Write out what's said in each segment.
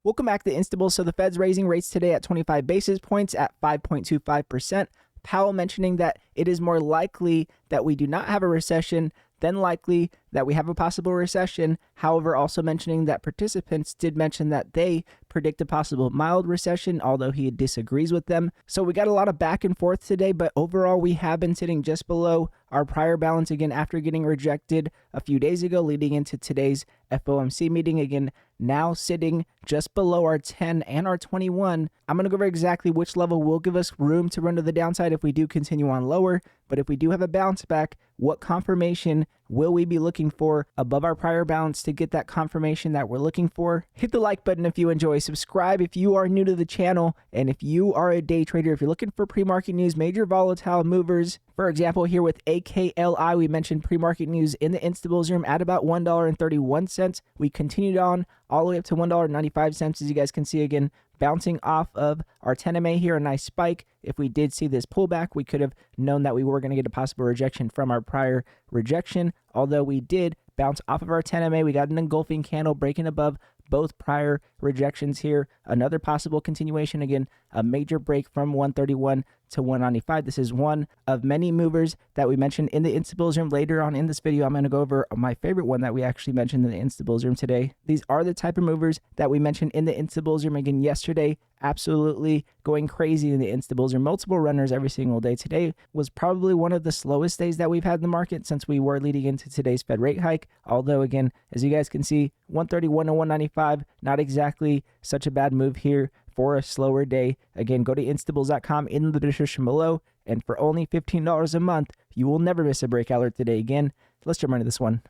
Welcome back to Instable. So the Fed's raising rates today at 25 basis points at 5.25%. Powell mentioning that it is more likely that we do not have a recession than likely that we have a possible recession. However, also mentioning that participants did mention that they predict a possible mild recession, although he disagrees with them. So we got a lot of back and forth today, but overall we have been sitting just below our prior balance again after getting rejected a few days ago, leading into today's FOMC meeting. Again, now sitting just below our 10 and our 21. I'm going to go over exactly which level will give us room to run to the downside if we do continue on lower. But if we do have a bounce back, what confirmation will we be looking for above our prior balance to get that confirmation that we're looking for? Hit the like button if you enjoy. Subscribe if you are new to the channel. And if you are a day trader, if you're looking for pre-market news, major volatile movers, for example, here with AKLI, we mentioned pre-market news in the Instables room at about $1.31. We continued on all the way up to $1.95, as you guys can see again, bouncing off of our 10 MA here, a nice spike. If we did see this pullback, we could have known that we were going to get a possible rejection from our prior rejection. Although we did bounce off of our 10 MA, we got an engulfing candle breaking above both prior rejections here. Another possible continuation, again, a major break from 131 to 195. This is one of many movers that we mentioned in the Instabills room. Later on in this video, I'm going to go over my favorite one that we actually mentioned in the Instabills room today. These are the type of movers that we mentioned in the Instabills room. Again, yesterday, absolutely going crazy in the Instabills room. Multiple runners every single day. Today was probably one of the slowest days that we've had in the market since we were leading into today's Fed rate hike. Although, again, as you guys can see, 131 to 195, not exactly such a bad move here for a slower day. Again, go to instables.com in the description below. And for only $15 a month, you will never miss a breakout alert today. Again, let's jump into this one.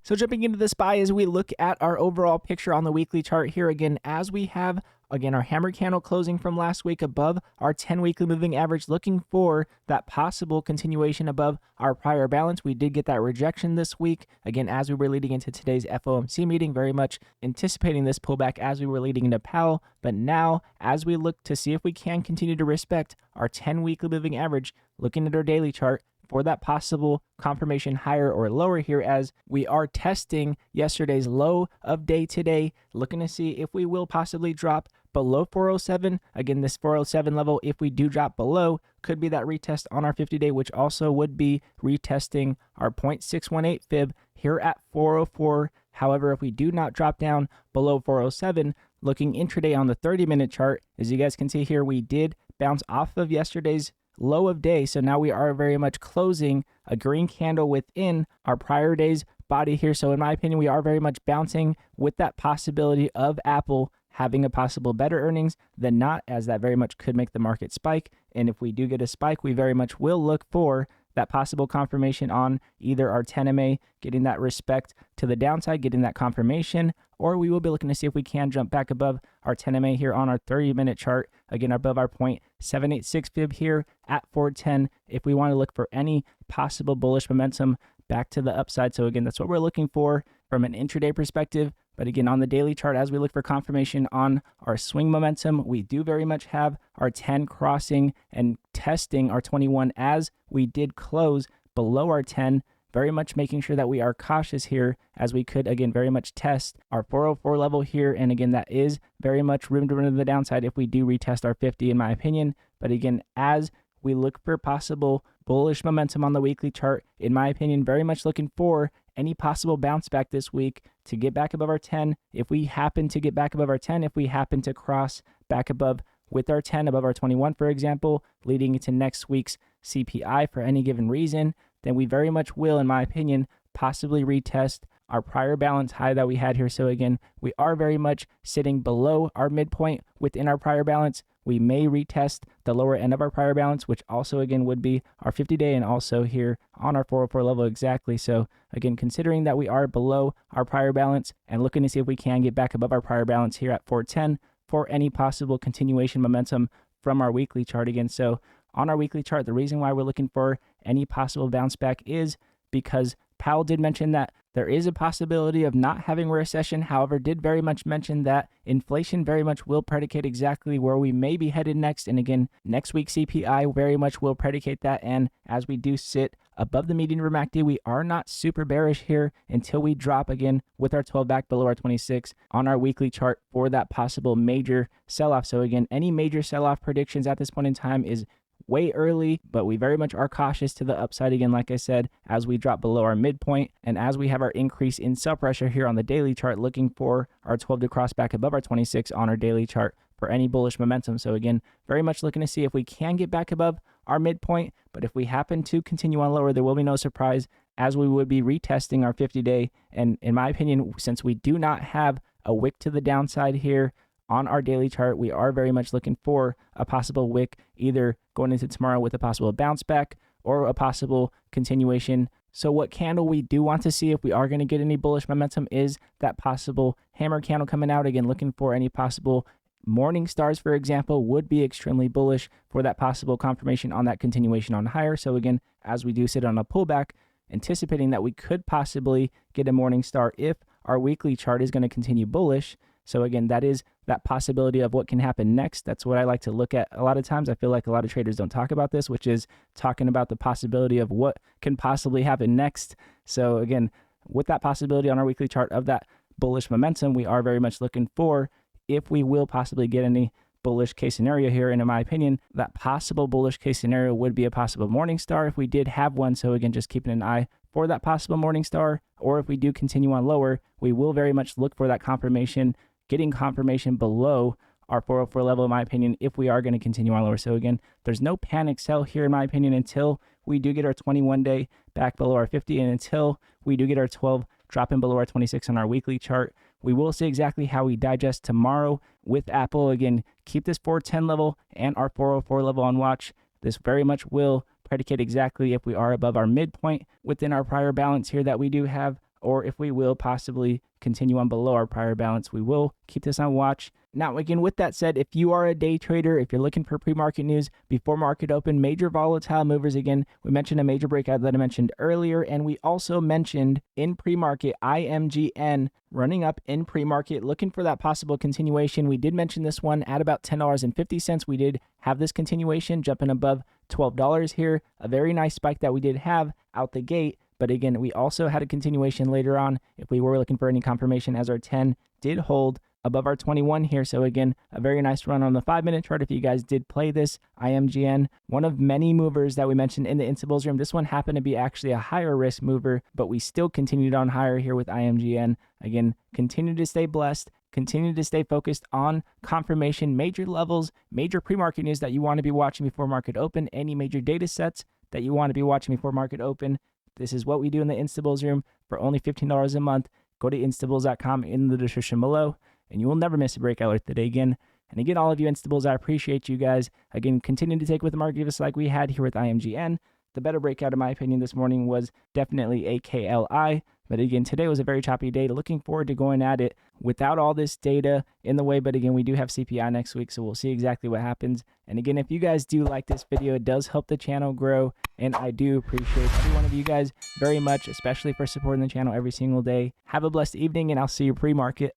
So jumping into the SPY as we look at our overall picture on the weekly chart here again, as we have again our hammer candle closing from last week above our 10 weekly moving average, looking for that possible continuation above our prior balance. We did get that rejection this week again as we were leading into today's FOMC meeting, very much anticipating this pullback as we were leading into Powell. But now as we look to see if we can continue to respect our 10 weekly moving average, looking at our daily chart for that possible confirmation higher or lower here, as we are testing yesterday's low of day today, looking to see if we will possibly drop below 407. Again, this 407 level, if we do drop below, could be that retest on our 50-day, which also would be retesting our 0.618 fib here at 404. However, if we do not drop down below 407, looking intraday on the 30-minute chart, as you guys can see here, we did bounce off of yesterday's low of day. So now we are very much closing a green candle within our prior day's body here. So in my opinion, we are very much bouncing with that possibility of Apple having a possible better earnings than not, as that very much could make the market spike. And if we do get a spike, we very much will look for that possible confirmation on either our 10 MA, getting that respect to the downside, getting that confirmation, or we will be looking to see if we can jump back above our 10 MA here on our 30-minute chart, again above our 0.786 fib here at 410, if we want to look for any possible bullish momentum back to the upside. So again, that's what we're looking for from an intraday perspective. But again, on the daily chart, as we look for confirmation on our swing momentum, we do very much have our 10 crossing and testing our 21 as we did close below our 10, very much making sure that we are cautious here, as we could, again, very much test our 404 level here. And again, that is very much room to run to the downside if we do retest our 50, in my opinion. But again, as we look for possible bullish momentum on the weekly chart, in my opinion, very much looking for any possible bounce back this week to get back above our 10. If we happen to get back above our 10, if we happen to cross back above with our 10 above our 21, for example, leading into next week's CPI for any given reason, then we very much will, in my opinion, possibly retest our prior balance high that we had here. So again, we are very much sitting below our midpoint within our prior balance. We may retest the lower end of our prior balance, which also again would be our 50-day and also here on our 404 level exactly. So again, considering that we are below our prior balance and looking to see if we can get back above our prior balance here at 410 for any possible continuation momentum from our weekly chart again. So on our weekly chart, the reason why we're looking for any possible bounce back is because Powell did mention that there is a possibility of not having a recession, however, did very much mention that inflation very much will predicate exactly where we may be headed next. And again, next week's CPI very much will predicate that. And as we do sit above the median for MACD, we are not super bearish here until we drop again with our 12 back below our 26 on our weekly chart for that possible major sell-off. So again, any major sell-off predictions at this point in time is way early, but we very much are cautious to the upside again, like I said, as we drop below our midpoint and as we have our increase in sell pressure here on the daily chart, looking for our 12 to cross back above our 26 on our daily chart for any bullish momentum. So again, very much looking to see if we can get back above our midpoint, but if we happen to continue on lower, there will be no surprise as we would be retesting our 50-day. And in my opinion, since we do not have a wick to the downside here on our daily chart, we are very much looking for a possible wick either going into tomorrow with a possible bounce back or a possible continuation. So what candle we do want to see if we are going to get any bullish momentum is that possible hammer candle coming out. Again, looking for any possible morning stars, for example, would be extremely bullish for that possible confirmation on that continuation on higher. So again, as we do sit on a pullback, anticipating that we could possibly get a morning star if our weekly chart is going to continue bullish. So again, that is that possibility of what can happen next. That's what I like to look at a lot of times. I feel like a lot of traders don't talk about this, which is talking about the possibility of what can possibly happen next. So again, with that possibility on our weekly chart of that bullish momentum, we are very much looking for if we will possibly get any bullish case scenario here. And in my opinion, that possible bullish case scenario would be a possible morning star if we did have one. So again, just keeping an eye for that possible morning star, or if we do continue on lower, we will very much look for that confirmation, getting confirmation below our 404 level, in my opinion, if we are going to continue on lower. So again, there's no panic sell here, in my opinion, until we do get our 21-day back below our 50 and until we do get our 12 dropping below our 26 on our weekly chart. We will see exactly how we digest tomorrow with Apple. Again, keep this 410 level and our 404 level on watch. This very much will predicate exactly if we are above our midpoint within our prior balance here that we do have, or if we will possibly continue on below our prior balance. We will keep this on watch. Now, again, with that said, if you are a day trader, if you're looking for pre-market news before market open, major volatile movers, again, we mentioned a major breakout that I mentioned earlier, and we also mentioned in pre-market IMGN running up in pre-market, looking for that possible continuation. We did mention this one at about $10.50. We did have this continuation jumping above $12 here, a very nice spike that we did have out the gate. But again, we also had a continuation later on if we were looking for any confirmation, as our 10 did hold above our 21 here. So again, a very nice run on the 5-minute chart if you guys did play this IMGN. One of many movers that we mentioned in the Instables room. This one happened to be actually a higher risk mover, but we still continued on higher here with IMGN. Again, continue to stay blessed. Continue to stay focused on confirmation, major levels, major pre-market news that you want to be watching before market open, any major data sets that you want to be watching before market open. This is what we do in the Instables room for only $15 a month. Go to instables.com in the description below, and you will never miss a breakout alert today again. And again, all of you Instables, I appreciate you guys. Again, continue to take with the market just like we had here with IMGN. The better breakout, in my opinion, this morning was definitely AKLI. But again, today was a very choppy day. Looking forward to going at it without all this data in the way. But again, we do have CPI next week, so we'll see exactly what happens. And again, if you guys do like this video, it does help the channel grow. And I do appreciate every one of you guys very much, especially for supporting the channel every single day. Have a blessed evening, and I'll see you pre-market.